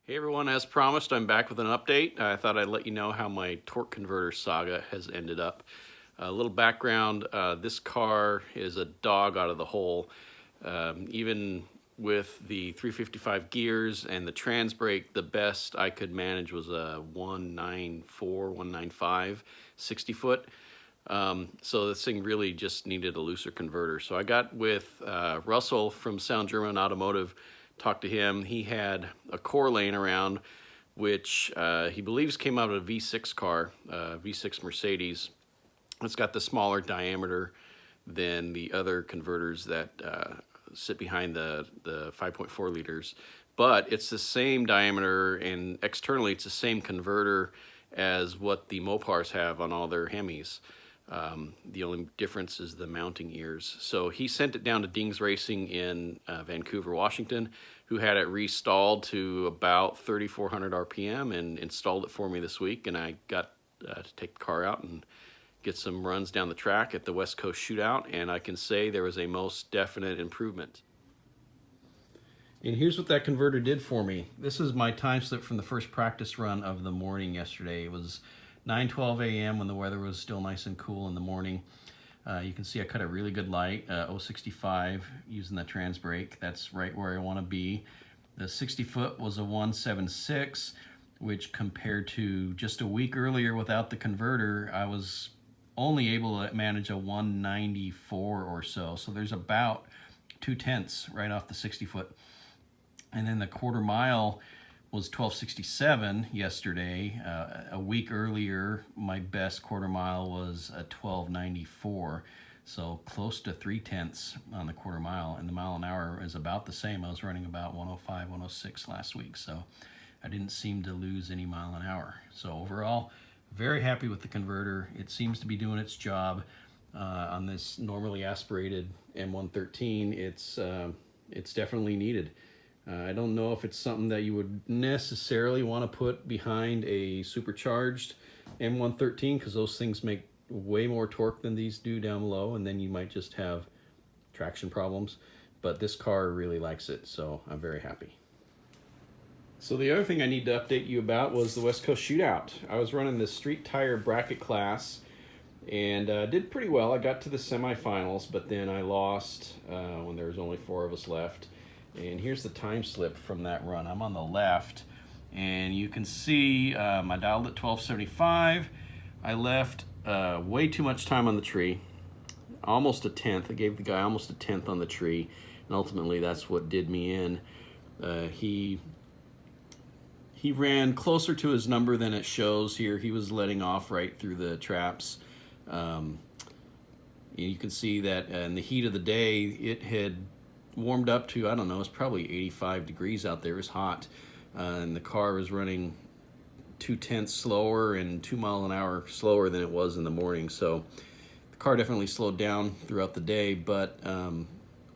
Hey everyone, as promised, I'm back with an update. I thought I'd let you know how my torque converter saga has ended up. A little background, this car is a dog out of the hole. Even with the 355 gears and the trans brake, the best I could manage was a 194, 195, 60 foot. So this thing really just needed a looser converter. So I got with Russell from Sound German Automotive, talked to him. He had a core laying around, which he believes came out of a V6 car, V6 Mercedes. It's got the smaller diameter than the other converters that sit behind the 5.4 liters. But it's the same diameter, and externally it's the same converter as what the Mopars have on all their Hemis. The only difference is the mounting ears. So he sent it down to Dings Racing in Vancouver, Washington, who had it restalled to about 3,400 RPM and installed it for me this week. And I got to take the car out and get some runs down the track at the West Coast Shootout, and I can say there was a most definite improvement. And here's what that converter did for me. This is my time slip from the first practice run of the morning yesterday. It was 9:12 a.m. when the weather was still nice and cool in the morning. You can see I cut a really good light, 065, using the trans brake. That's right where I want to be. The 60 foot was a 176, which compared to just a week earlier without the converter, I was only able to manage a 194 or so. So there's about 2/10 right off the 60 foot. And then the quarter mile was 1267 yesterday. A week earlier, my best quarter mile was a 1294. So close to 3/10 on the quarter mile, and the mile an hour is about the same. I was running about 105, 106 last week, so I didn't seem to lose any mile an hour. So overall, very happy with the converter. It seems to be doing its job on this normally aspirated M113. It's definitely needed. I don't know if it's something that you would necessarily want to put behind a supercharged M113, because those things make way more torque than these do down below, and then you might just have traction problems. But this car really likes it, so I'm very happy. So the other thing I need to update you about was the West Coast Shootout. I was running the street tire bracket class and did pretty well. I got to the semifinals, but then I lost when there was only 4 of us left. And here's the time slip from that run. I'm on the left, and you can see I dialed at 1275. I left way too much time on the tree, almost a 10th. I gave the guy almost a 10th on the tree, and ultimately that's what did me in. He ran closer to his number than it shows here. He was letting off right through the traps. You can see that in the heat of the day, it had warmed up to, I don't know, it's probably 85 degrees out there. It was hot, and the car was running 2/10 slower and 2 miles an hour slower than it was in the morning. So the car definitely slowed down throughout the day, but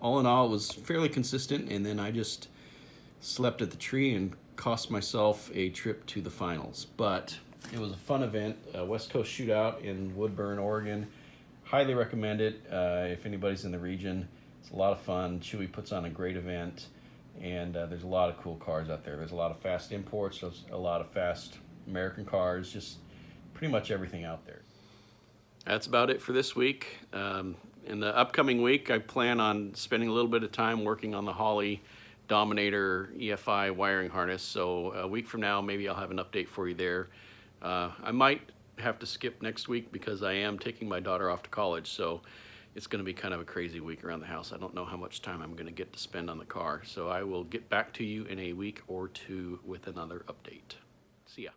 all in all, it was fairly consistent. And then I just slept at the tree and cost myself a trip to the finals. But it was a fun event, West Coast Shootout in Woodburn, Oregon. Highly recommend it if anybody's in the region. It's a lot of fun. Chewy puts on a great event, and there's a lot of cool cars out there. There's a lot of fast imports, there's a lot of fast American cars, just pretty much everything out there. That's about it for this week. In the upcoming week, I plan on spending a little bit of time working on the Holley Dominator EFI wiring harness. So a week from now, maybe I'll have an update for you there. I might have to skip next week because I am taking my daughter off to college. So it's going to be kind of a crazy week around the house. I don't know how much time I'm going to get to spend on the car. So I will get back to you in a week or two with another update. See ya.